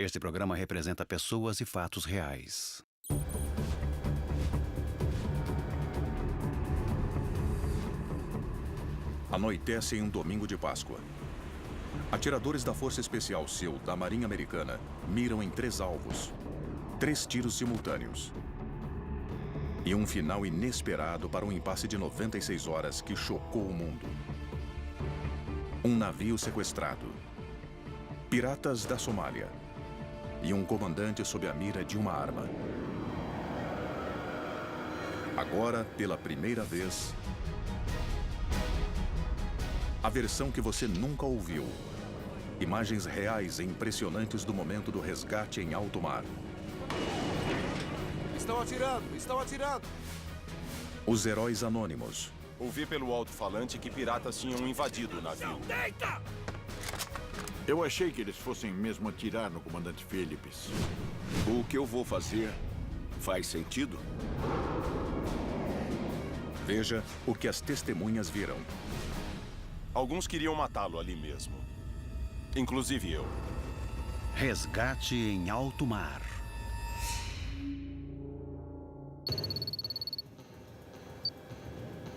Este programa representa pessoas e fatos reais. Anoitece em um domingo de Páscoa. Atiradores da Força Especial SEAL da Marinha Americana miram em 3 alvos. 3 tiros simultâneos. E um final inesperado para um impasse de 96 horas que chocou o mundo. Um navio sequestrado. Piratas da Somália. E um comandante sob a mira de uma arma. Agora, pela primeira vez, a versão que você nunca ouviu. Imagens reais e impressionantes do momento do resgate em alto mar. Estão atirando! Estão atirando! Os heróis anônimos. Ouvi pelo alto-falante que piratas tinham invadido o navio. Deita! Eu achei que eles fossem mesmo atirar no comandante Phillips. O que eu vou fazer faz sentido? Veja o que as testemunhas viram. Alguns queriam matá-lo ali mesmo. Inclusive eu. Resgate em alto mar.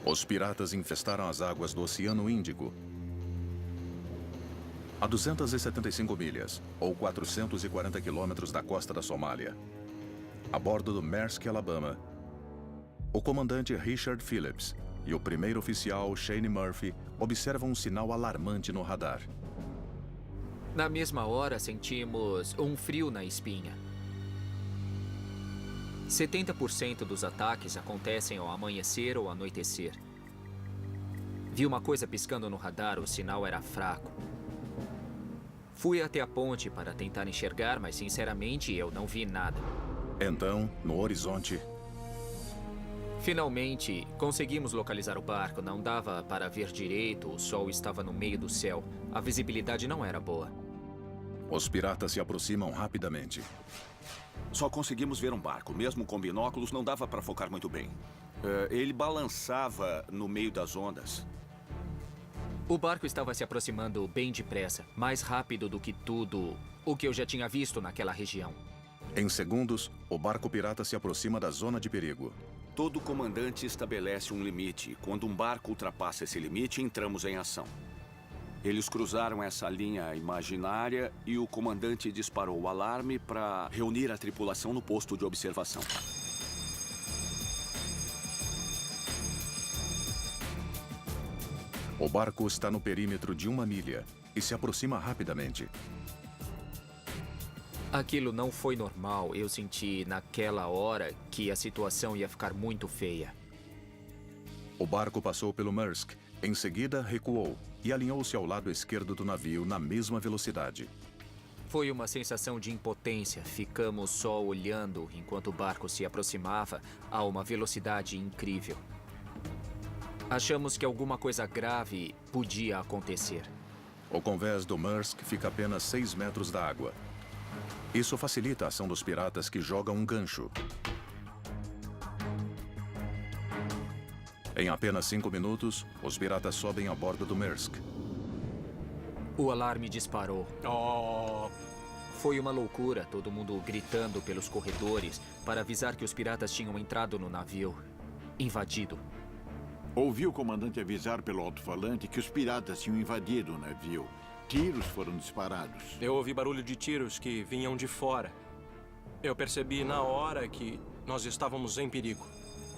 Os piratas infestaram as águas do Oceano Índico. A 275 milhas, ou 440 quilômetros da costa da Somália. A bordo do Maersk Alabama, o comandante Richard Phillips e o primeiro oficial Shane Murphy observam um sinal alarmante no radar. Na mesma hora, sentimos um frio na espinha. 70% dos ataques acontecem ao amanhecer ou anoitecer. Vi uma coisa piscando no radar, o sinal era fraco. Fui até a ponte para tentar enxergar, mas sinceramente eu não vi nada. Então, no horizonte... Finalmente, conseguimos localizar o barco. Não dava para ver direito, o sol estava no meio do céu. A visibilidade não era boa. Os piratas se aproximam rapidamente. Só conseguimos ver um barco. Mesmo com binóculos, não dava para focar muito bem. Ele balançava no meio das ondas. O barco estava se aproximando bem depressa, mais rápido do que tudo o que eu já tinha visto naquela região. Em segundos, o barco pirata se aproxima da zona de perigo. Todo comandante estabelece um limite. Quando um barco ultrapassa esse limite, entramos em ação. Eles cruzaram essa linha imaginária e o comandante disparou o alarme para reunir a tripulação no posto de observação. O barco está no perímetro de 1 milha e se aproxima rapidamente. Aquilo não foi normal. Eu senti naquela hora que a situação ia ficar muito feia. O barco passou pelo Maersk, em seguida recuou e alinhou-se ao lado esquerdo do navio na mesma velocidade. Foi uma sensação de impotência. Ficamos só olhando enquanto o barco se aproximava a uma velocidade incrível. Achamos que alguma coisa grave podia acontecer. O convés do Maersk fica a apenas 6 metros da água. Isso facilita a ação dos piratas que jogam um gancho. Em apenas 5 minutos, os piratas sobem a bordo do Maersk. O alarme disparou. Foi uma loucura, todo mundo gritando pelos corredores para avisar que os piratas tinham entrado no navio, invadido. Ouvi o comandante avisar pelo alto-falante que os piratas tinham invadido o navio. Tiros foram disparados. Eu ouvi barulho de tiros que vinham de fora. Eu percebi na hora que nós estávamos em perigo.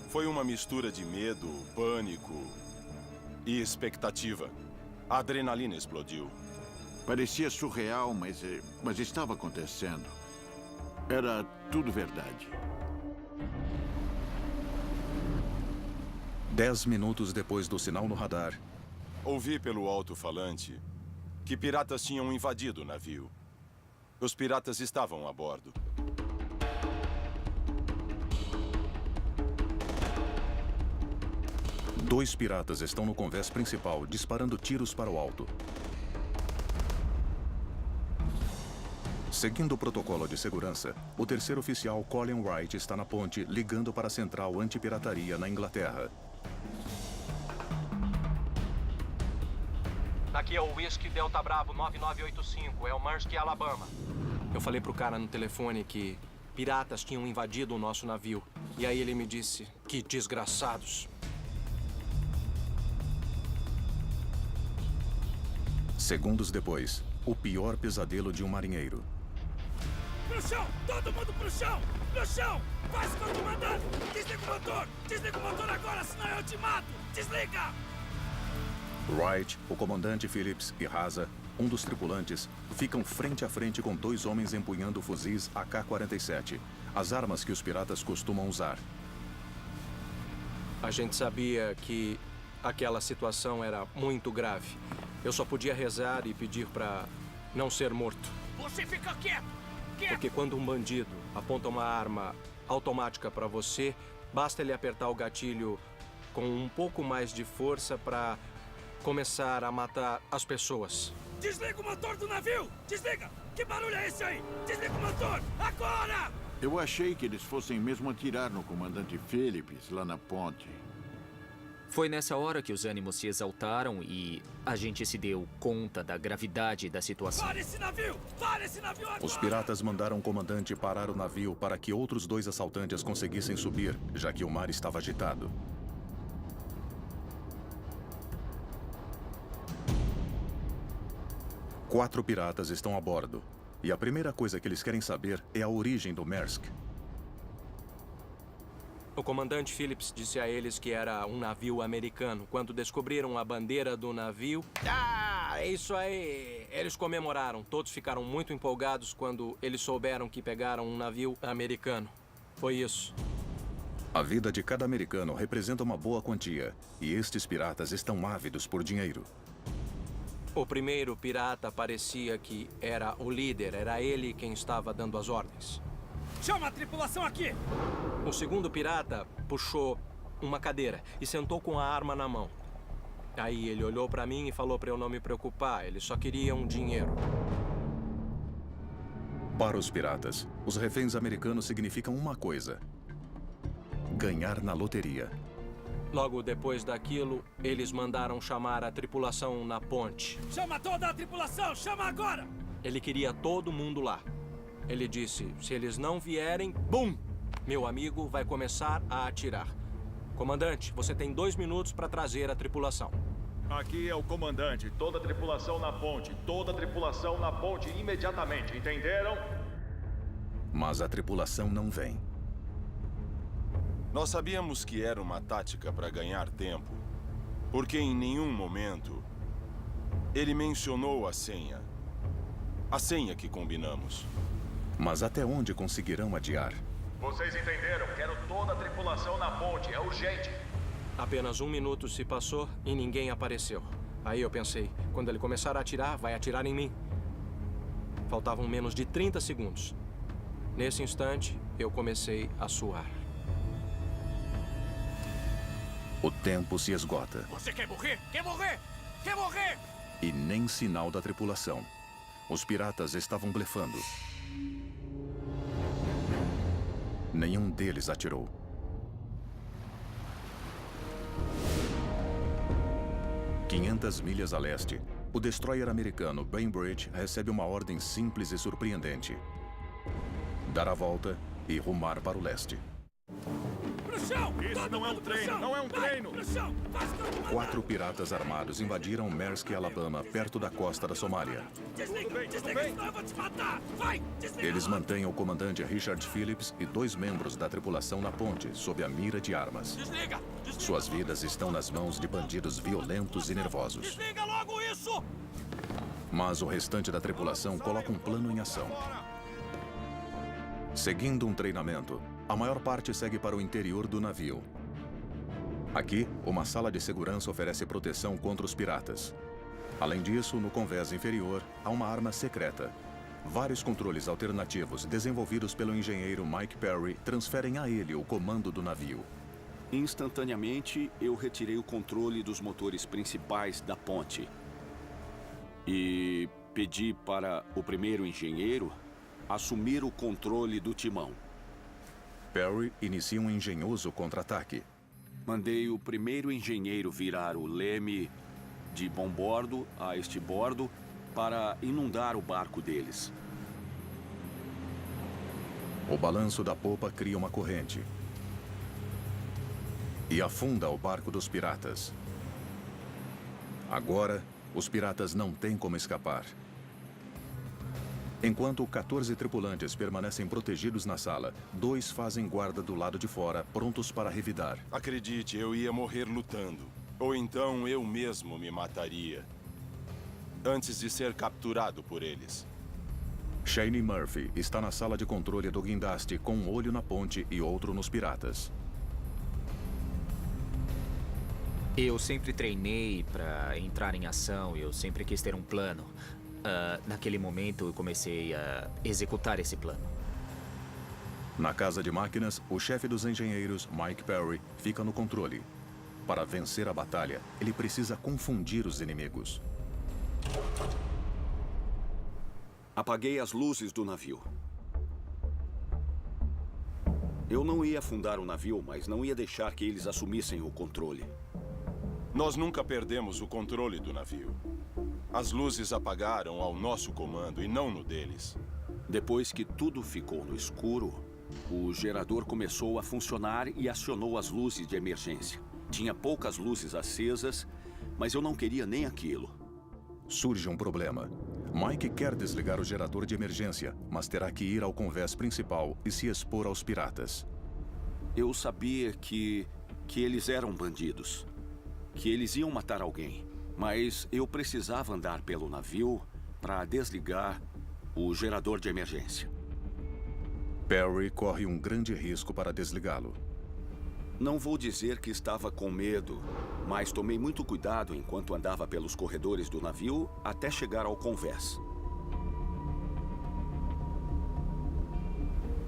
Foi uma mistura de medo, pânico e expectativa. A adrenalina explodiu. Parecia surreal, mas estava acontecendo. Era tudo verdade. 10 minutos depois do sinal no radar, Ouvi pelo alto-falante que piratas tinham invadido o navio. Os piratas estavam a bordo. Dois piratas estão no convés principal, disparando tiros para o alto. Seguindo o protocolo de segurança, o terceiro oficial Colin Wright está na ponte, ligando para a central antipirataria na Inglaterra. Aqui é o Whisky Delta Bravo 9985, é o Maersk Alabama. Eu falei pro cara no telefone que piratas tinham invadido o nosso navio. E aí ele me disse, que desgraçados. Segundos depois, o pior pesadelo de um marinheiro. Pro chão! Todo mundo pro chão! Pro chão! Faz o que eu tô mandando! Desliga o motor! Desliga o motor agora, senão eu te mato! Desliga! Wright, o comandante Phillips e Haza, um dos tripulantes, ficam frente a frente com dois homens empunhando fuzis AK-47, as armas que os piratas costumam usar. A gente sabia que aquela situação era muito grave. Eu só podia rezar e pedir pra não ser morto. Você fica quieto! Porque quando um bandido aponta uma arma automática pra você, basta ele apertar o gatilho com um pouco mais de força pra começar a matar as pessoas. Desliga o motor do navio! Desliga! Que barulho é esse aí? Desliga o motor! Agora! Eu achei que eles fossem mesmo atirar no comandante Phillips lá na ponte. Foi nessa hora que os ânimos se exaltaram e a gente se deu conta da gravidade da situação. Para esse navio! Para esse navio agora! Os piratas mandaram o comandante parar o navio para que outros dois assaltantes conseguissem subir, já que o mar estava agitado. Quatro piratas estão a bordo, e a primeira coisa que eles querem saber é a origem do Maersk. O comandante Phillips disse a eles que era um navio americano. Quando descobriram a bandeira do navio... Ah, é isso aí! Eles comemoraram. Todos ficaram muito empolgados quando eles souberam que pegaram um navio americano. Foi isso. A vida de cada americano representa uma boa quantia, e estes piratas estão ávidos por dinheiro. O primeiro pirata parecia que era o líder. Era ele quem estava dando as ordens. Chama a tripulação aqui! O segundo pirata puxou uma cadeira e sentou com a arma na mão. Aí ele olhou pra mim e falou pra eu não me preocupar. Ele só queria um dinheiro. Para os piratas, os reféns americanos significam uma coisa: ganhar na loteria. Logo depois daquilo, eles mandaram chamar a tripulação na ponte. Chama toda a tripulação! Chama agora! Ele queria todo mundo lá. Ele disse, se eles não vierem, bum! Meu amigo vai começar a atirar. Comandante, você tem 2 minutos para trazer a tripulação. Aqui é o comandante. Toda a tripulação na ponte. Toda a tripulação na ponte imediatamente. Entenderam? Mas a tripulação não vem. Nós sabíamos que era uma tática para ganhar tempo, porque em nenhum momento ele mencionou a senha. A senha que combinamos. Mas até onde conseguirão adiar? Vocês entenderam? Quero toda a tripulação na ponte. É urgente. Apenas 1 minuto se passou e ninguém apareceu. Aí eu pensei, quando ele começar a atirar, vai atirar em mim. Faltavam menos de 30 segundos. Nesse instante, eu comecei a suar. O tempo se esgota. Você quer morrer? Quer morrer? Quer morrer? E nem sinal da tripulação. Os piratas estavam blefando. Nenhum deles atirou. ...500 milhas a leste, o destroyer americano Bainbridge recebe uma ordem simples e surpreendente: dar a volta e rumar para o leste. Pro chão! Isso Todo não é um mundo pro treino, chão! não é um Vai, treino. Pro chão! Faz o que eu tô mandando! 4 piratas armados invadiram Maersk, Alabama, perto da costa da Somália. Desliga! Desliga, senão eu vou te matar! Vai! Desliga! Eles mantêm o comandante Richard Phillips e 2 membros da tripulação na ponte, sob a mira de armas. Desliga! Desliga! Suas vidas estão nas mãos de bandidos violentos e nervosos. Desliga logo isso! Mas o restante da tripulação coloca um plano em ação. Seguindo um treinamento, a maior parte segue para o interior do navio. Aqui, uma sala de segurança oferece proteção contra os piratas. Além disso, no convés inferior, há uma arma secreta. Vários controles alternativos desenvolvidos pelo engenheiro Mike Perry transferem a ele o comando do navio. Instantaneamente, eu retirei o controle dos motores principais da ponte e pedi para o primeiro engenheiro assumir o controle do timão. Perry inicia um engenhoso contra-ataque. Mandei o primeiro engenheiro virar o leme de bombordo a estibordo para inundar o barco deles. O balanço da popa cria uma corrente e afunda o barco dos piratas. Agora, os piratas não têm como escapar. Enquanto 14 tripulantes permanecem protegidos na sala, 2 fazem guarda do lado de fora, prontos para revidar. Acredite, eu ia morrer lutando. Ou então eu mesmo me mataria. Antes de ser capturado por eles. Shane Murphy está na sala de controle do guindaste com um olho na ponte e outro nos piratas. Eu sempre treinei para entrar em ação, eu sempre quis ter um plano. Naquele momento, eu comecei a executar esse plano. Na casa de máquinas, o chefe dos engenheiros, Mike Perry, fica no controle. Para vencer a batalha, ele precisa confundir os inimigos. Apaguei as luzes do navio. Eu não ia afundar o navio, mas não ia deixar que eles assumissem o controle. Nós nunca perdemos o controle do navio. As luzes apagaram ao nosso comando e não no deles. Depois que tudo ficou no escuro, o gerador começou a funcionar e acionou as luzes de emergência. Tinha poucas luzes acesas, mas eu não queria nem aquilo. Surge um problema. Mike quer desligar o gerador de emergência, mas terá que ir ao convés principal e se expor aos piratas. Eu sabia que eles eram bandidos, que eles iam matar alguém, mas eu precisava andar pelo navio para desligar o gerador de emergência. Perry corre um grande risco para desligá-lo. Não vou dizer que estava com medo, mas tomei muito cuidado enquanto andava pelos corredores do navio até chegar ao convés.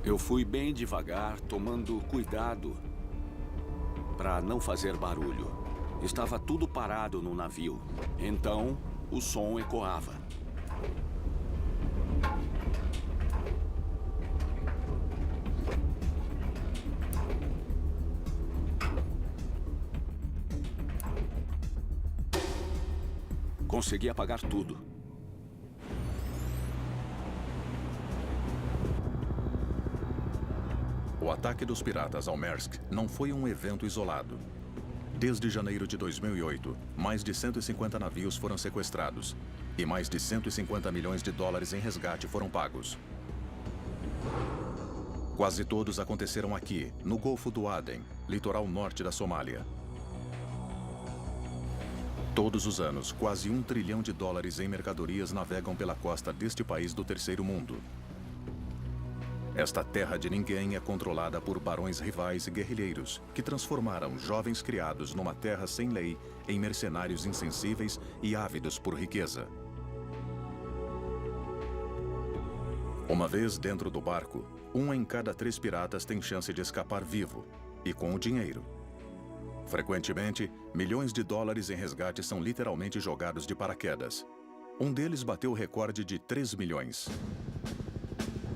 Eu fui bem devagar, tomando cuidado para não fazer barulho. Estava tudo parado no navio, então o som ecoava. Consegui apagar tudo. O ataque dos piratas ao Maersk não foi um evento isolado. Desde janeiro de 2008, mais de 150 navios foram sequestrados e mais de 150 milhões de dólares em resgate foram pagos. Quase todos aconteceram aqui, no Golfo do Aden, litoral norte da Somália. Todos os anos, quase $1 trilhão em mercadorias navegam pela costa deste país do terceiro mundo. Esta terra de ninguém é controlada por barões rivais e guerrilheiros, que transformaram jovens criados numa terra sem lei em mercenários insensíveis e ávidos por riqueza. Uma vez dentro do barco, 1 em cada 3 piratas tem chance de escapar vivo, e com o dinheiro. Frequentemente, milhões de dólares em resgate são literalmente jogados de paraquedas. Um deles bateu o recorde de 3 milhões.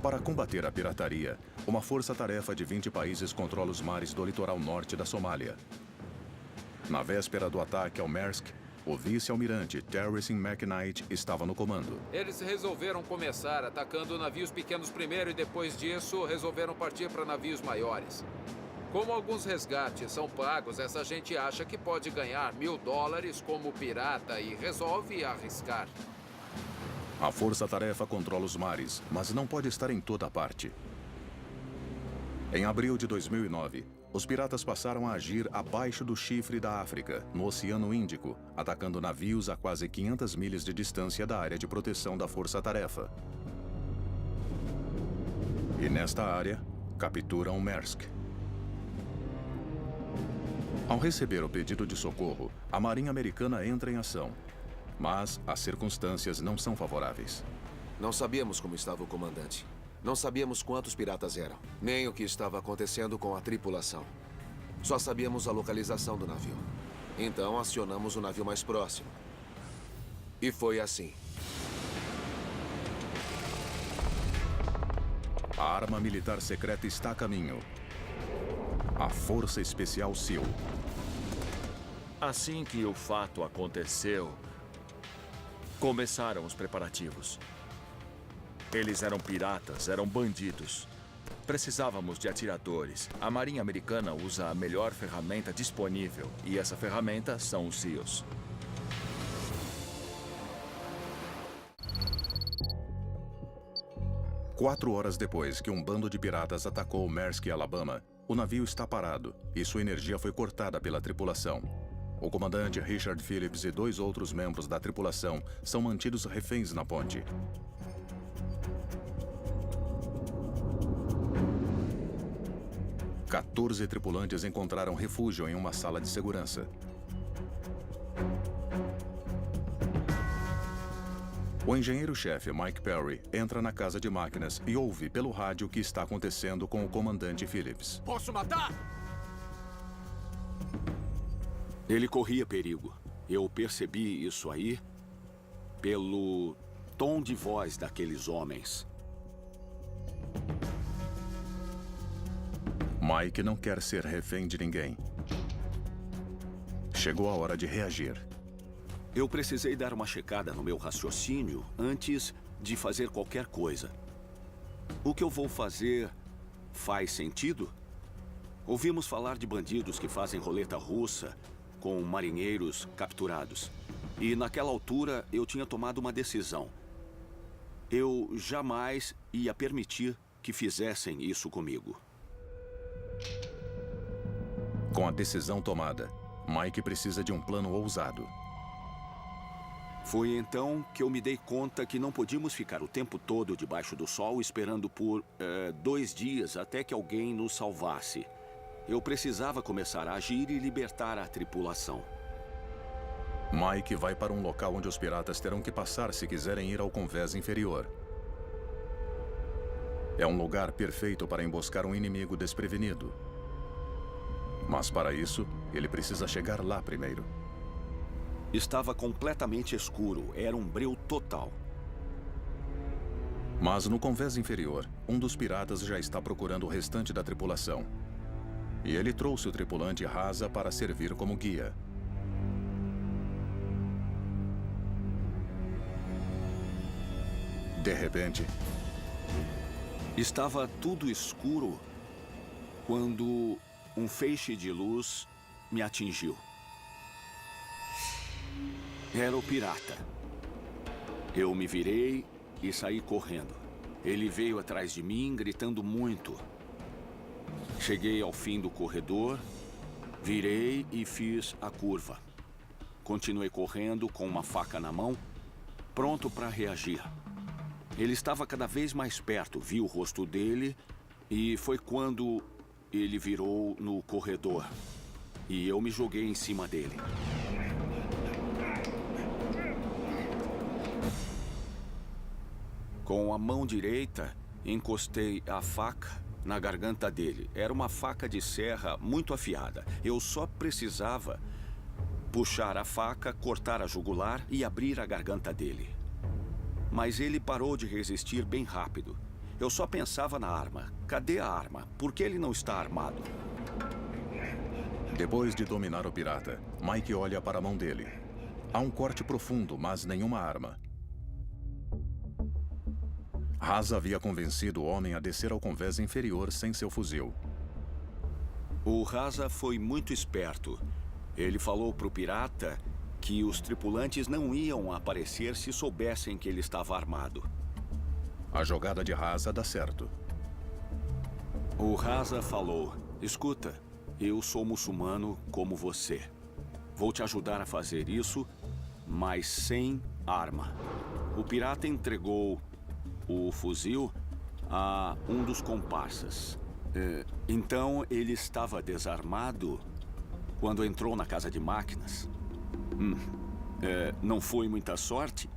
Para combater a pirataria, uma força-tarefa de 20 países controla os mares do litoral norte da Somália. Na véspera do ataque ao Maersk, o vice-almirante Terence McKnight estava no comando. Eles resolveram começar atacando navios pequenos primeiro e depois disso resolveram partir para navios maiores. Como alguns resgates são pagos, essa gente acha que pode ganhar $1.000 como pirata e resolve arriscar. A força-tarefa controla os mares, mas não pode estar em toda parte. Em abril de 2009, os piratas passaram a agir abaixo do chifre da África, no Oceano Índico, atacando navios a quase 500 milhas de distância da área de proteção da força-tarefa. E nesta área, capturam Maersk. Ao receber o pedido de socorro, a Marinha Americana entra em ação. Mas as circunstâncias não são favoráveis. Não sabíamos como estava o comandante. Não sabíamos quantos piratas eram, nem o que estava acontecendo com a tripulação. Só sabíamos a localização do navio. Então acionamos o navio mais próximo. E foi assim. A arma militar secreta está a caminho. A Força Especial SEAL. Assim que o fato aconteceu, começaram os preparativos. Eles eram piratas, eram bandidos. Precisávamos de atiradores. A Marinha Americana usa a melhor ferramenta disponível. E essa ferramenta são os SEALs. Quatro horas depois que um bando de piratas atacou Maersk, Alabama, o navio está parado e sua energia foi cortada pela tripulação. O comandante Richard Phillips e 2 outros membros da tripulação são mantidos reféns na ponte. Quatorze tripulantes encontraram refúgio em uma sala de segurança. O engenheiro-chefe Mike Perry entra na casa de máquinas e ouve pelo rádio o que está acontecendo com o comandante Phillips. Posso matar? Ele corria perigo. Eu percebi isso aí pelo tom de voz daqueles homens. Mike não quer ser refém de ninguém. Chegou a hora de reagir. Eu precisei dar uma checada no meu raciocínio antes de fazer qualquer coisa. O que eu vou fazer faz sentido? Ouvimos falar de bandidos que fazem roleta russa com marinheiros capturados. E naquela altura eu tinha tomado uma decisão. Eu jamais ia permitir que fizessem isso comigo. Com a decisão tomada, Mike precisa de um plano ousado. Foi então que eu me dei conta que não podíamos ficar o tempo todo debaixo do sol esperando por 2 dias até que alguém nos salvasse. Eu precisava começar a agir e libertar a tripulação. Mike vai para um local onde os piratas terão que passar se quiserem ir ao convés inferior. É um lugar perfeito para emboscar um inimigo desprevenido. Mas para isso, ele precisa chegar lá primeiro. Estava completamente escuro, era um breu total. Mas no convés inferior, um dos piratas já está procurando o restante da tripulação. E ele trouxe o tripulante Rasa para servir como guia. De repente, estava tudo escuro quando um feixe de luz me atingiu. Era o pirata. Eu me virei e saí correndo. Ele veio atrás de mim, gritando muito. Cheguei ao fim do corredor, virei e fiz a curva. Continuei correndo com uma faca na mão, pronto para reagir. Ele estava cada vez mais perto, vi o rosto dele e foi quando ele virou no corredor. E eu me joguei em cima dele. Com a mão direita, encostei a faca na garganta dele. Era uma faca de serra muito afiada. Eu só precisava puxar a faca, cortar a jugular e abrir a garganta dele. Mas ele parou de resistir bem rápido. Eu só pensava na arma. Cadê a arma? Por que ele não está armado? Depois de dominar o pirata, Mike olha para a mão dele. Há um corte profundo, mas nenhuma arma. Rasa havia convencido o homem a descer ao convés inferior sem seu fuzil. O Rasa foi muito esperto. Ele falou para o pirata que os tripulantes não iam aparecer se soubessem que ele estava armado. A jogada de Rasa dá certo. O Rasa falou: escuta, eu sou muçulmano como você. Vou te ajudar a fazer isso, mas sem arma. O pirata entregou o fuzil a um dos comparsas. Então ele estava desarmado quando entrou na casa de máquinas. Não foi muita sorte?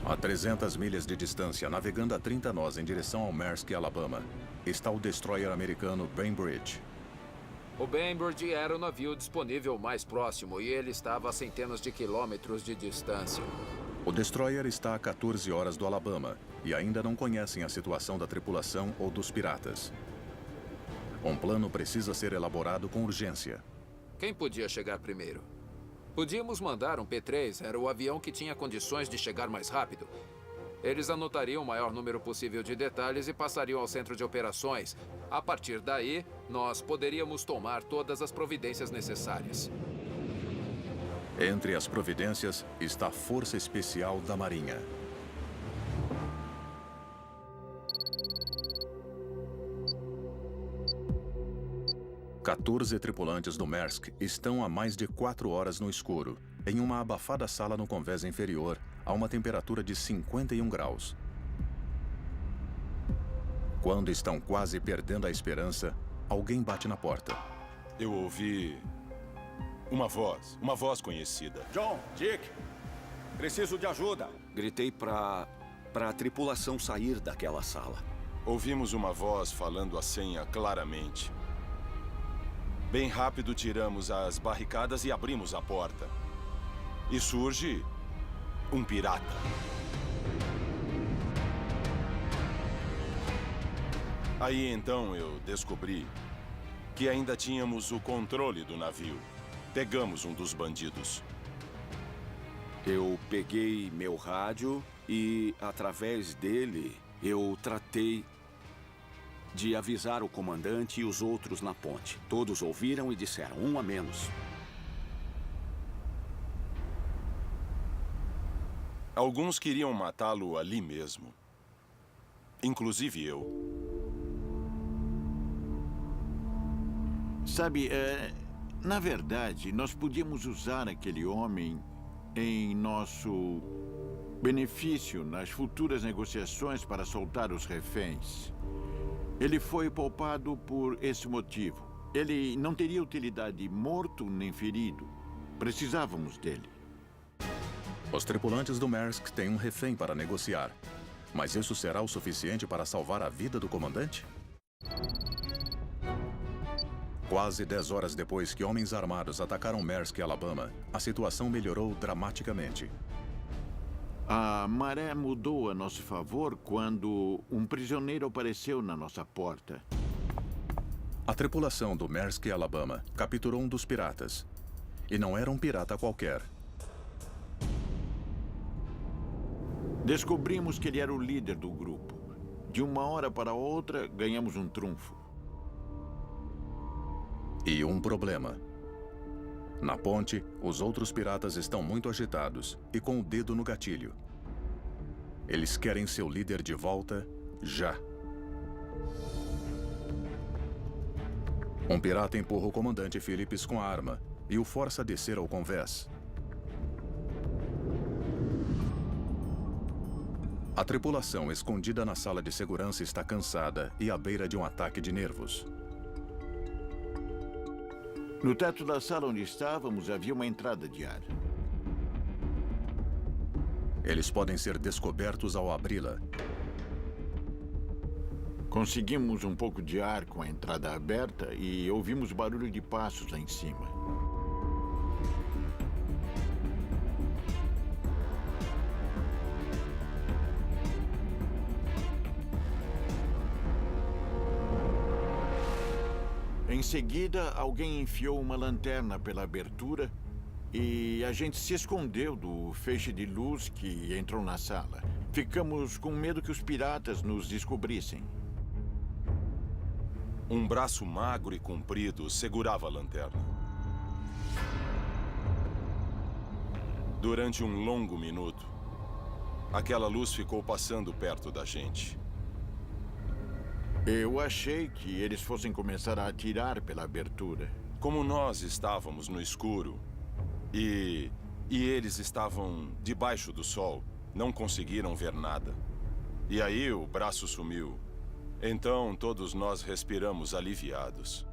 A 300 milhas de distância, navegando a 30 nós em direção ao Maersk, Alabama, está o destroyer americano Bainbridge. O Bainbridge era o navio disponível mais próximo e ele estava a centenas de quilômetros de distância. O destroyer está a 14 horas do Alabama e ainda não conhecem a situação da tripulação ou dos piratas. Um plano precisa ser elaborado com urgência. Quem podia chegar primeiro? Podíamos mandar um P-3, era o avião que tinha condições de chegar mais rápido. Eles anotariam o maior número possível de detalhes e passariam ao centro de operações. A partir daí, nós poderíamos tomar todas as providências necessárias. Entre as providências está a Força Especial da Marinha. Quatorze tripulantes do Maersk estão há mais de 4 horas no escuro, em uma abafada sala no convés inferior, a uma temperatura de 51 graus. Quando estão quase perdendo a esperança, alguém bate na porta. Eu ouvi uma voz conhecida. John, Dick, preciso de ajuda. Gritei para a tripulação sair daquela sala. Ouvimos uma voz falando a senha claramente. Bem rápido tiramos as barricadas e abrimos a porta. E surge um pirata. Aí então eu descobri que ainda tínhamos o controle do navio. Pegamos um dos bandidos. Eu peguei meu rádio e, através dele, eu tratei de avisar o comandante e os outros na ponte. Todos ouviram e disseram, 1 a menos. Alguns queriam matá-lo ali mesmo. Inclusive eu. Sabe, na verdade, nós podíamos usar aquele homem em nosso benefício nas futuras negociações para soltar os reféns. Ele foi poupado por esse motivo. Ele não teria utilidade morto nem ferido. Precisávamos dele. Os tripulantes do Maersk têm um refém para negociar. Mas isso será o suficiente para salvar a vida do comandante? Quase 10 horas depois que homens armados atacaram Maersk e Alabama, a situação melhorou dramaticamente. A maré mudou a nosso favor quando um prisioneiro apareceu na nossa porta. A tripulação do Maersk e Alabama capturou um dos piratas. E não era um pirata qualquer. Descobrimos que ele era o líder do grupo. De uma hora para outra, ganhamos um trunfo. E um problema. Na ponte, os outros piratas estão muito agitados e com o dedo no gatilho. Eles querem seu líder de volta já. Um pirata empurra o comandante Phillips com a arma e o força a descer ao convés. A tripulação, escondida na sala de segurança, está cansada e à beira de um ataque de nervos. No teto da sala onde estávamos, havia uma entrada de ar. Eles podem ser descobertos ao abri-la. Conseguimos um pouco de ar com a entrada aberta e ouvimos barulho de passos lá em cima. Em seguida, alguém enfiou uma lanterna pela abertura e a gente se escondeu do feixe de luz que entrou na sala. Ficamos com medo que os piratas nos descobrissem. Um braço magro e comprido segurava a lanterna. Durante um longo minuto, aquela luz ficou passando perto da gente. Eu achei que eles fossem começar a atirar pela abertura. Como nós estávamos no escuro e eles estavam debaixo do sol, não conseguiram ver nada. E aí o braço sumiu. Então todos nós respiramos aliviados.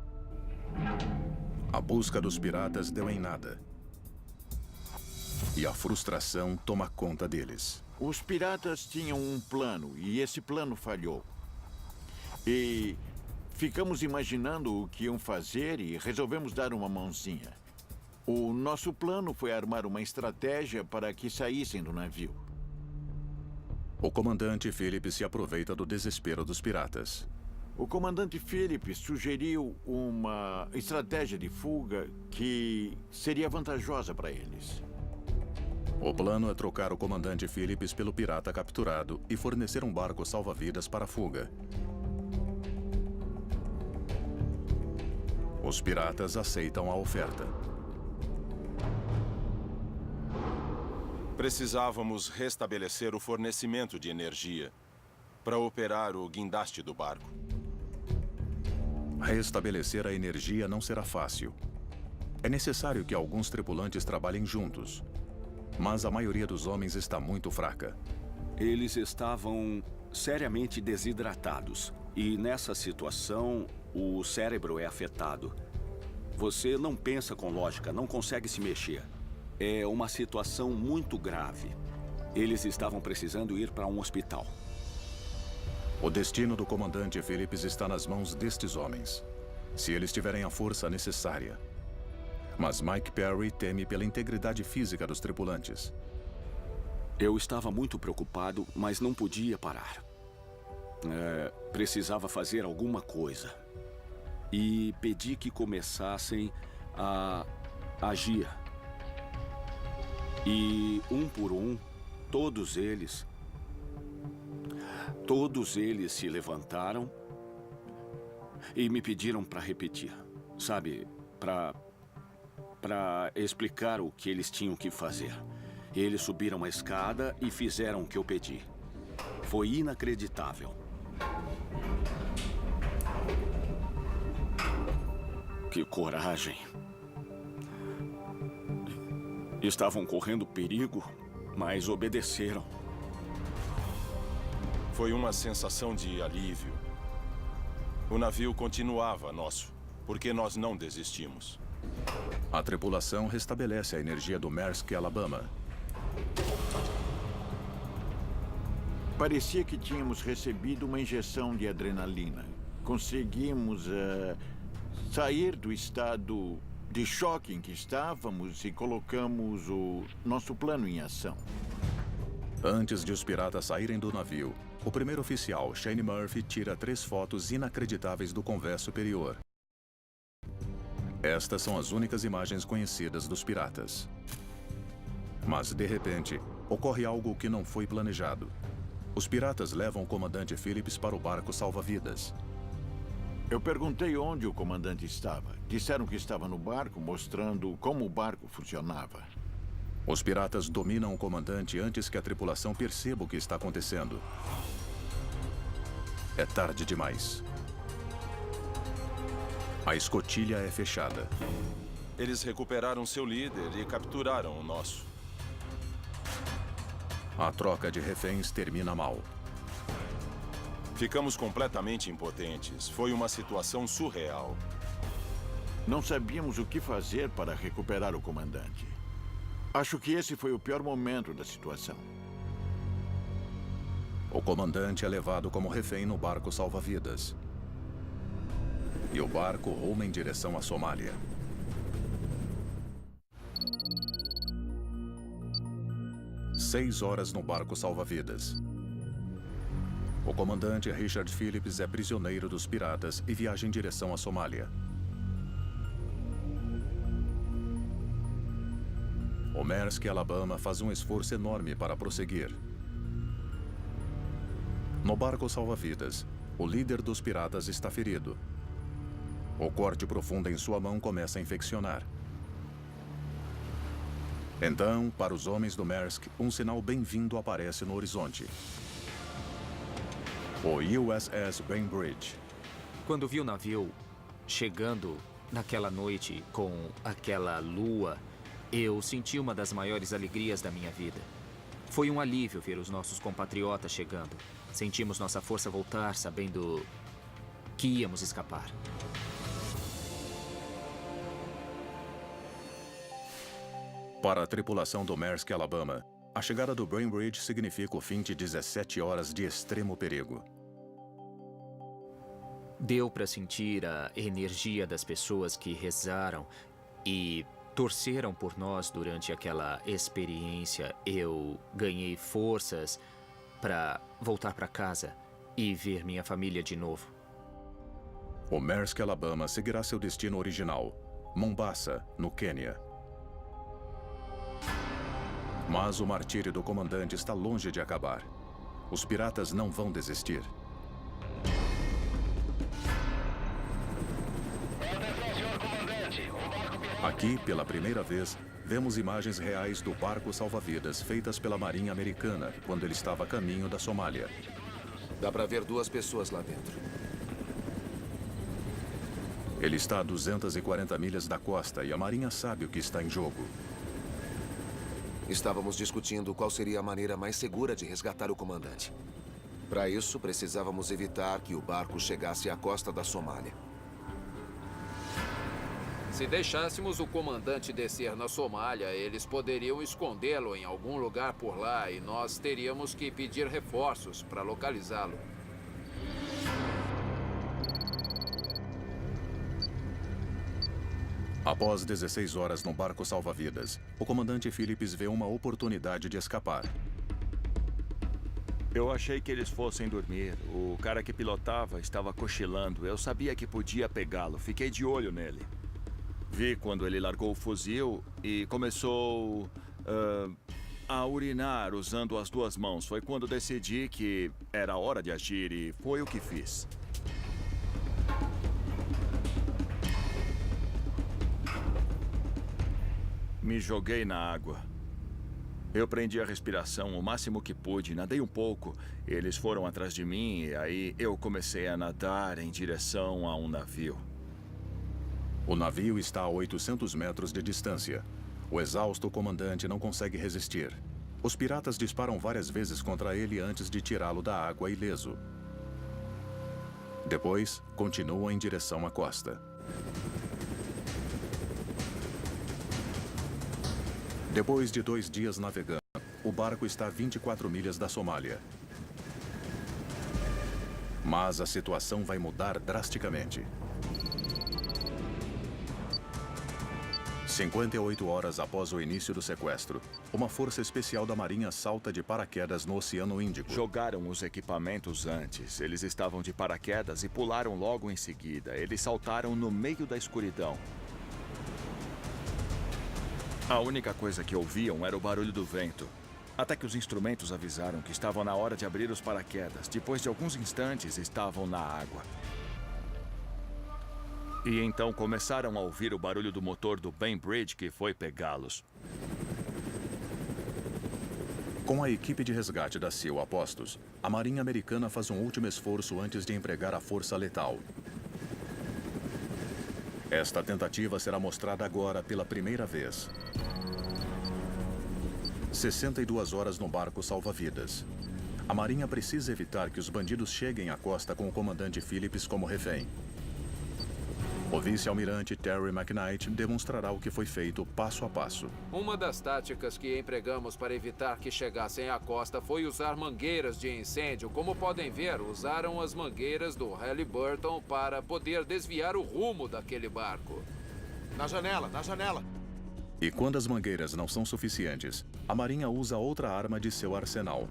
A busca dos piratas deu em nada. E a frustração toma conta deles. Os piratas tinham um plano e esse plano falhou. E ficamos imaginando o que iam fazer e resolvemos dar uma mãozinha. O nosso plano foi armar uma estratégia para que saíssem do navio. O comandante Phillips se aproveita do desespero dos piratas. O comandante Phillips sugeriu uma estratégia de fuga que seria vantajosa para eles. O plano é trocar o comandante Phillips pelo pirata capturado e fornecer um barco salva-vidas para a fuga. Os piratas aceitam a oferta. Precisávamos restabelecer o fornecimento de energia para operar o guindaste do barco. Restabelecer a energia não será fácil. É necessário que alguns tripulantes trabalhem juntos. Mas a maioria dos homens está muito fraca. Eles estavam seriamente desidratados. E nessa situação, o cérebro é afetado. Você não pensa com lógica, não consegue se mexer. É uma situação muito grave. Eles estavam precisando ir para um hospital. O destino do comandante Phillips está nas mãos destes homens, se eles tiverem a força necessária. Mas Mike Perry teme pela integridade física dos tripulantes. Eu estava muito preocupado, mas não podia parar. Precisava fazer alguma coisa. E pedi que começassem a agir. E um por um, todos eles se levantaram e me pediram para repetir. Sabe, para explicar o que eles tinham que fazer. Eles subiram a escada e fizeram o que eu pedi. Foi inacreditável. Que coragem. Estavam correndo perigo, mas obedeceram. Foi uma sensação de alívio. O navio continuava nosso, porque nós não desistimos. A tripulação restabelece a energia do Maersk Alabama. Parecia que tínhamos recebido uma injeção de adrenalina. Conseguimos sair do estado de choque em que estávamos e colocamos o nosso plano em ação. Antes de os piratas saírem do navio, o primeiro oficial, Shane Murphy, tira 3 fotos inacreditáveis do convés superior. Estas são as únicas imagens conhecidas dos piratas. Mas, de repente, ocorre algo que não foi planejado. Os piratas levam o comandante Phillips para o barco salva-vidas. Eu perguntei onde o comandante estava. Disseram que estava no barco, mostrando como o barco funcionava. Os piratas dominam o comandante antes que a tripulação perceba o que está acontecendo. É tarde demais. A escotilha é fechada. Eles recuperaram seu líder e capturaram o nosso. A troca de reféns termina mal. Ficamos completamente impotentes. Foi uma situação surreal. Não sabíamos o que fazer para recuperar o comandante. Acho que esse foi o pior momento da situação. O comandante é levado como refém no barco salva-vidas. E o barco ruma em direção à Somália. Seis horas no barco salva-vidas. O comandante Richard Phillips é prisioneiro dos piratas e viaja em direção à Somália. O Maersk Alabama faz um esforço enorme para prosseguir. No barco salva-vidas, o líder dos piratas está ferido. O corte profundo em sua mão começa a infeccionar. Então, para os homens do Maersk, um sinal bem-vindo aparece no horizonte. O USS Bainbridge. Quando vi o navio chegando naquela noite com aquela lua, eu senti uma das maiores alegrias da minha vida. Foi um alívio ver os nossos compatriotas chegando. Sentimos nossa força voltar, sabendo que íamos escapar. Para a tripulação do Maersk Alabama, a chegada do Bainbridge significa o fim de 17 horas de extremo perigo. Deu para sentir a energia das pessoas que rezaram e torceram por nós durante aquela experiência. Eu ganhei forças para voltar para casa e ver minha família de novo. O Maersk Alabama seguirá seu destino original, Mombasa, no Quênia. Mas o martírio do comandante está longe de acabar. Os piratas não vão desistir. Aqui, pela primeira vez, vemos imagens reais do barco salva-vidas feitas pela Marinha Americana quando ele estava a caminho da Somália. Dá para ver 2 pessoas lá dentro. Ele está a 240 milhas da costa e a Marinha sabe o que está em jogo. Estávamos discutindo qual seria a maneira mais segura de resgatar o comandante. Para isso, precisávamos evitar que o barco chegasse à costa da Somália. Se deixássemos o comandante descer na Somália, eles poderiam escondê-lo em algum lugar por lá e nós teríamos que pedir reforços para localizá-lo. Após 16 horas no barco salva-vidas, o comandante Phillips vê uma oportunidade de escapar. Eu achei que eles fossem dormir. O cara que pilotava estava cochilando. Eu sabia que podia pegá-lo. Fiquei de olho nele. Vi quando ele largou o fuzil e começou a urinar usando as 2 mãos. Foi quando decidi que era hora de agir e foi o que fiz. Me joguei na água. Eu prendi a respiração o máximo que pude, nadei um pouco. Eles foram atrás de mim e aí eu comecei a nadar em direção a um navio. O navio está a 800 metros de distância. O exausto comandante não consegue resistir. Os piratas disparam várias vezes contra ele antes de tirá-lo da água ileso. Depois, continuam em direção à costa. Depois de 2 dias navegando, o barco está a 24 milhas da Somália. Mas a situação vai mudar drasticamente. 58 horas após o início do sequestro, uma força especial da Marinha salta de paraquedas no Oceano Índico. Jogaram os equipamentos antes. Eles estavam de paraquedas e pularam logo em seguida. Eles saltaram no meio da escuridão. A única coisa que ouviam era o barulho do vento. Até que os instrumentos avisaram que estavam na hora de abrir os paraquedas. Depois de alguns instantes, estavam na água. E então começaram a ouvir o barulho do motor do Bainbridge que foi pegá-los. Com a equipe de resgate da SEAL a postos, a Marinha Americana faz um último esforço antes de empregar a força letal. Esta tentativa será mostrada agora pela primeira vez. 62 horas no barco salva-vidas. A Marinha precisa evitar que os bandidos cheguem à costa com o comandante Phillips como refém. O vice-almirante Terry McKnight demonstrará o que foi feito passo a passo. Uma das táticas que empregamos para evitar que chegassem à costa foi usar mangueiras de incêndio. Como podem ver, usaram as mangueiras do Halliburton para poder desviar o rumo daquele barco. Na janela, na janela! E quando as mangueiras não são suficientes, a Marinha usa outra arma de seu arsenal.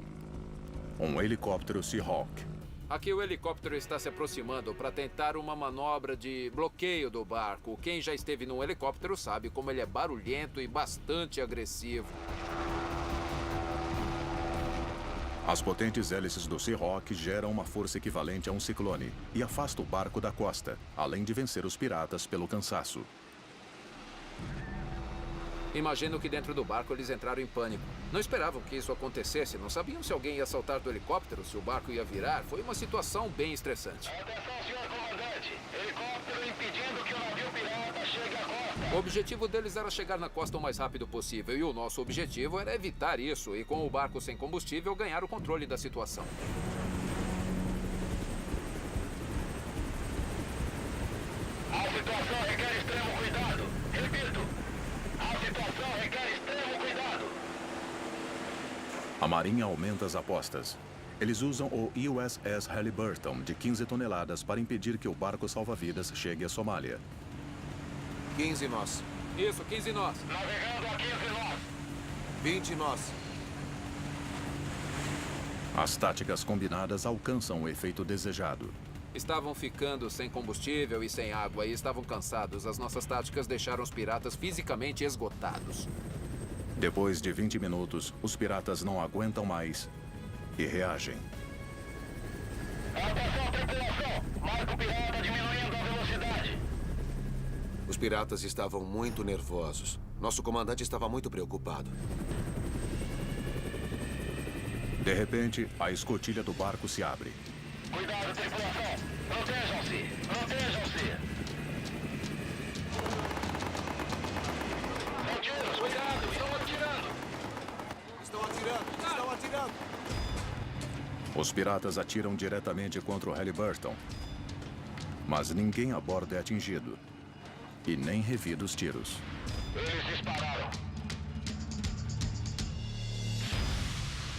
Um helicóptero Seahawk. Aqui o helicóptero está se aproximando para tentar uma manobra de bloqueio do barco. Quem já esteve num helicóptero sabe como ele é barulhento e bastante agressivo. As potentes hélices do Seahawk geram uma força equivalente a um ciclone e afasta o barco da costa, além de vencer os piratas pelo cansaço. Imagino que dentro do barco eles entraram em pânico. Não esperavam que isso acontecesse, não sabiam se alguém ia saltar do helicóptero, se o barco ia virar. Foi uma situação bem estressante. Atenção, senhor comandante. Helicóptero impedindo que o navio pirata chegue à costa. O objetivo deles era chegar na costa o mais rápido possível e o nosso objetivo era evitar isso e, com o barco sem combustível, ganhar o controle da situação. A situação requer extremo cuidado. Repito, a situação requer extremo cuidado. A Marinha aumenta as apostas. Eles usam o USS Halliburton de 15 toneladas para impedir que o barco salva-vidas chegue à Somália. 15 nós. Isso, 15 nós. Navegando a 15 nós. 20 nós. As táticas combinadas alcançam o efeito desejado. Estavam ficando sem combustível e sem água e estavam cansados. As nossas táticas deixaram os piratas fisicamente esgotados. Depois de 20 minutos, os piratas não aguentam mais e reagem. Atenção, tripulação! Marco pirata diminuindo a velocidade. Os piratas estavam muito nervosos. Nosso comandante estava muito preocupado. De repente, a escotilha do barco se abre. Cuidado, tripulação! Protejam-se! Protejam-se! São tiros! Cuidado! Estão atirando! Estão atirando! Estão atirando! Os piratas atiram diretamente contra o Halliburton. Mas ninguém a bordo é atingido. E nem revida os tiros. Eles dispararam!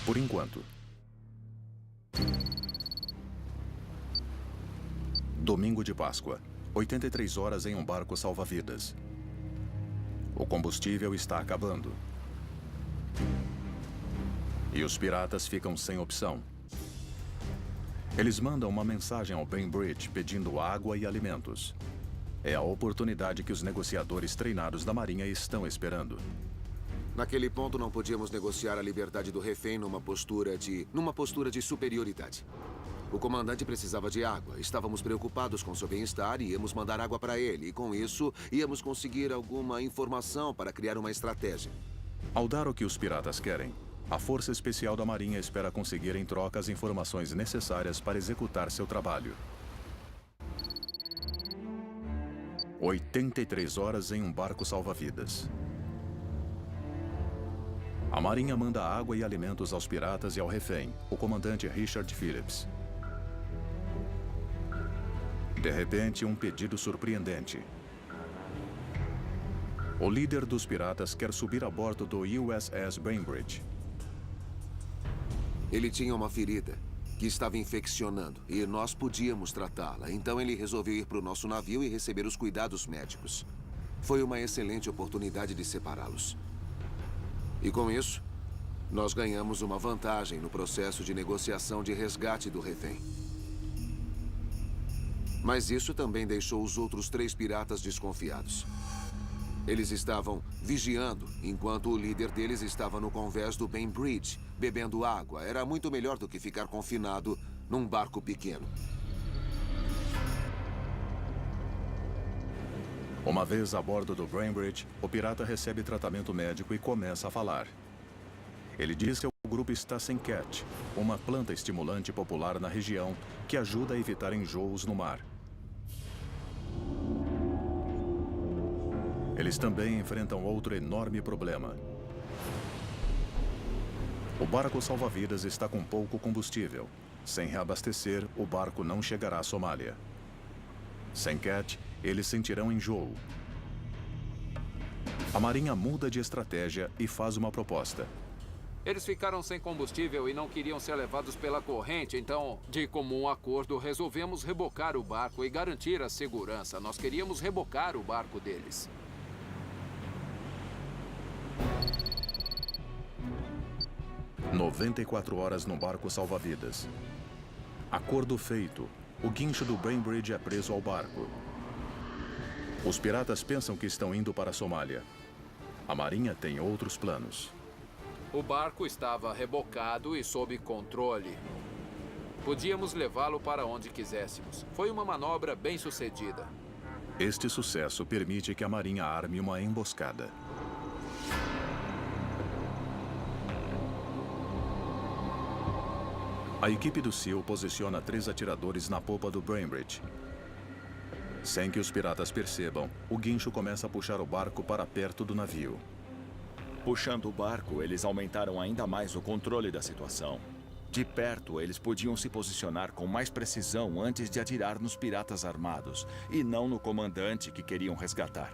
Por enquanto. Domingo de Páscoa. 83 horas em um barco salva-vidas. O combustível está acabando. E os piratas ficam sem opção. Eles mandam uma mensagem ao Bainbridge pedindo água e alimentos. É a oportunidade que os negociadores treinados da Marinha estão esperando. Naquele ponto, não podíamos negociar a liberdade do refém numa postura de superioridade. O comandante precisava de água. Estávamos preocupados com seu bem-estar e íamos mandar água para ele. E com isso, íamos conseguir alguma informação para criar uma estratégia. Ao dar o que os piratas querem, a Força Especial da Marinha espera conseguir em troca as informações necessárias para executar seu trabalho. 83 horas em um barco salva-vidas. A Marinha manda água e alimentos aos piratas e ao refém, o comandante Richard Phillips. De repente, um pedido surpreendente. O líder dos piratas quer subir a bordo do USS Bainbridge. Ele tinha uma ferida que estava infeccionando e nós podíamos tratá-la. Então ele resolveu ir para o nosso navio e receber os cuidados médicos. Foi uma excelente oportunidade de separá-los. E com isso, nós ganhamos uma vantagem no processo de negociação de resgate do refém. Mas isso também deixou os outros 3 piratas desconfiados. Eles estavam vigiando, enquanto o líder deles estava no convés do Bainbridge, bebendo água. Era muito melhor do que ficar confinado num barco pequeno. Uma vez a bordo do Bainbridge, o pirata recebe tratamento médico e começa a falar. Ele diz que o grupo está sem cat, uma planta estimulante popular na região que ajuda a evitar enjoos no mar. Eles também enfrentam outro enorme problema. O barco salva-vidas está com pouco combustível. Sem reabastecer, o barco não chegará à Somália. Sem cat, eles sentirão enjoo. A Marinha muda de estratégia e faz uma proposta. Eles ficaram sem combustível e não queriam ser levados pela corrente, então, de comum acordo, resolvemos rebocar o barco e garantir a segurança. Nós queríamos rebocar o barco deles. – 94 horas no barco salva-vidas. Acordo feito. O guincho do Bainbridge é preso ao barco. Os piratas pensam que estão indo para a Somália. A Marinha tem outros planos. O barco estava rebocado e sob controle. Podíamos levá-lo para onde quiséssemos. Foi uma manobra bem-sucedida. Este sucesso permite que a Marinha arme uma emboscada. A equipe do SEAL posiciona 3 atiradores na popa do Bainbridge. Sem que os piratas percebam, o guincho começa a puxar o barco para perto do navio. Puxando o barco, eles aumentaram ainda mais o controle da situação. De perto, eles podiam se posicionar com mais precisão antes de atirar nos piratas armados, e não no comandante que queriam resgatar.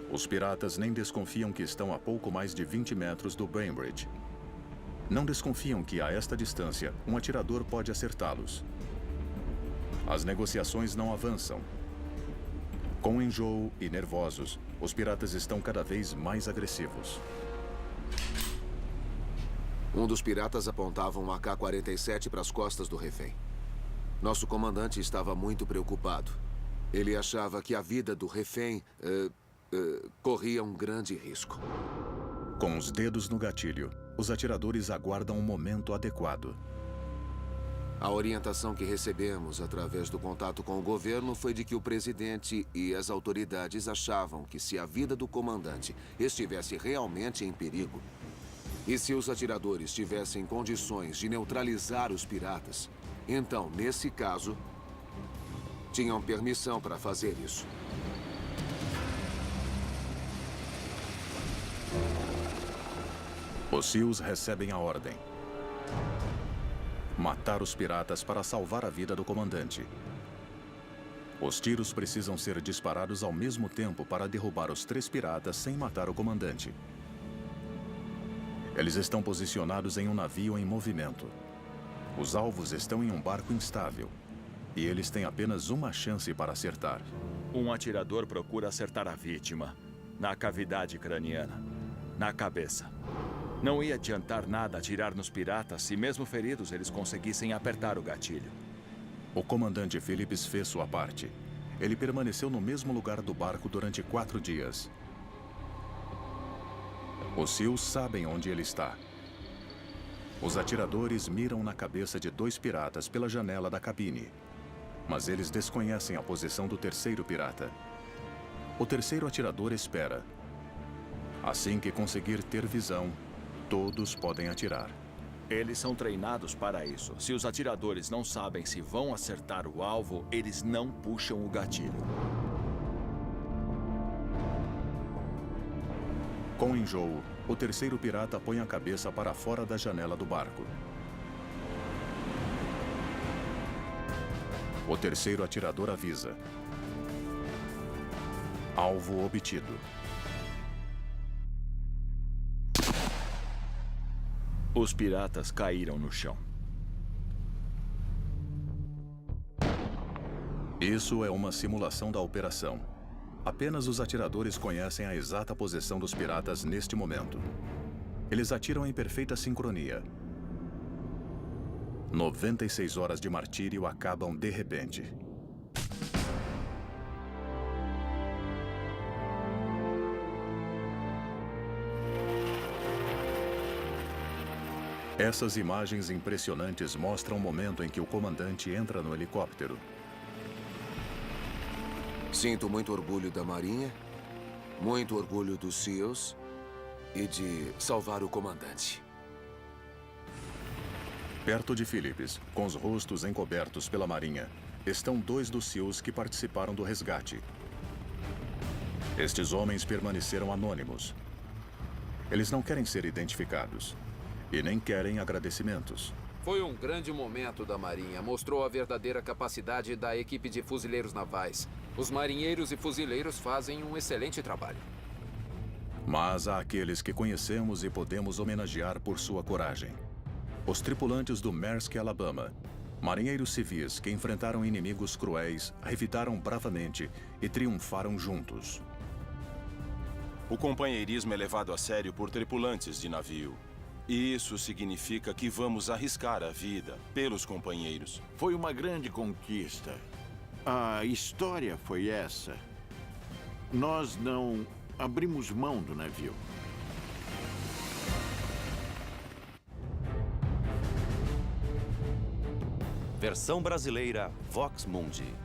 Os piratas nem desconfiam que estão a pouco mais de 20 metros do Bainbridge. Não desconfiam que, a esta distância, um atirador pode acertá-los. As negociações não avançam. Com enjoo e nervosos, os piratas estão cada vez mais agressivos. Um dos piratas apontava um AK-47 para as costas do refém. Nosso comandante estava muito preocupado. Ele achava que a vida do refém corria um grande risco. Com os dedos no gatilho, os atiradores aguardam um momento adequado. A orientação que recebemos através do contato com o governo foi de que o presidente e as autoridades achavam que se a vida do comandante estivesse realmente em perigo, e se os atiradores tivessem condições de neutralizar os piratas, então, nesse caso, tinham permissão para fazer isso. Os SEALs recebem a ordem: matar os piratas para salvar a vida do comandante. Os tiros precisam ser disparados ao mesmo tempo para derrubar os 3 piratas sem matar o comandante. Eles estão posicionados em um navio em movimento. Os alvos estão em um barco instável. E eles têm apenas uma chance para acertar. Um atirador procura acertar a vítima. Na cavidade craniana. Na cabeça. Não ia adiantar nada atirar nos piratas se, mesmo feridos, eles conseguissem apertar o gatilho. O comandante Phillips fez sua parte. Ele permaneceu no mesmo lugar do barco durante 4 dias. Os SEALs sabem onde ele está. Os atiradores miram na cabeça de 2 piratas pela janela da cabine. Mas eles desconhecem a posição do 3º pirata. O 3º atirador espera. Assim que conseguir ter visão, todos podem atirar. Eles são treinados para isso. Se os atiradores não sabem se vão acertar o alvo, eles não puxam o gatilho. Com enjoo, o 3º pirata põe a cabeça para fora da janela do barco. O 3º atirador avisa. Alvo obtido. Os piratas caíram no chão. Isso é uma simulação da operação. Apenas os atiradores conhecem a exata posição dos piratas neste momento. Eles atiram em perfeita sincronia. 96 horas de martírio acabam de repente. Essas imagens impressionantes mostram o momento em que o comandante entra no helicóptero. Sinto muito orgulho da Marinha, muito orgulho dos SEALs e de salvar o comandante. Perto de Phillips, com os rostos encobertos pela Marinha, estão 2 dos SEALs que participaram do resgate. Estes homens permaneceram anônimos. Eles não querem ser identificados e nem querem agradecimentos. Foi um grande momento da Marinha. Mostrou a verdadeira capacidade da equipe de fuzileiros navais. Os marinheiros e fuzileiros fazem um excelente trabalho. Mas há aqueles que conhecemos e podemos homenagear por sua coragem. Os tripulantes do Maersk Alabama, marinheiros civis que enfrentaram inimigos cruéis, revidaram bravamente e triunfaram juntos. O companheirismo é levado a sério por tripulantes de navio. E isso significa que vamos arriscar a vida pelos companheiros. Foi uma grande conquista. A história foi essa. Nós não abrimos mão do navio. Versão brasileira Vox Mundi.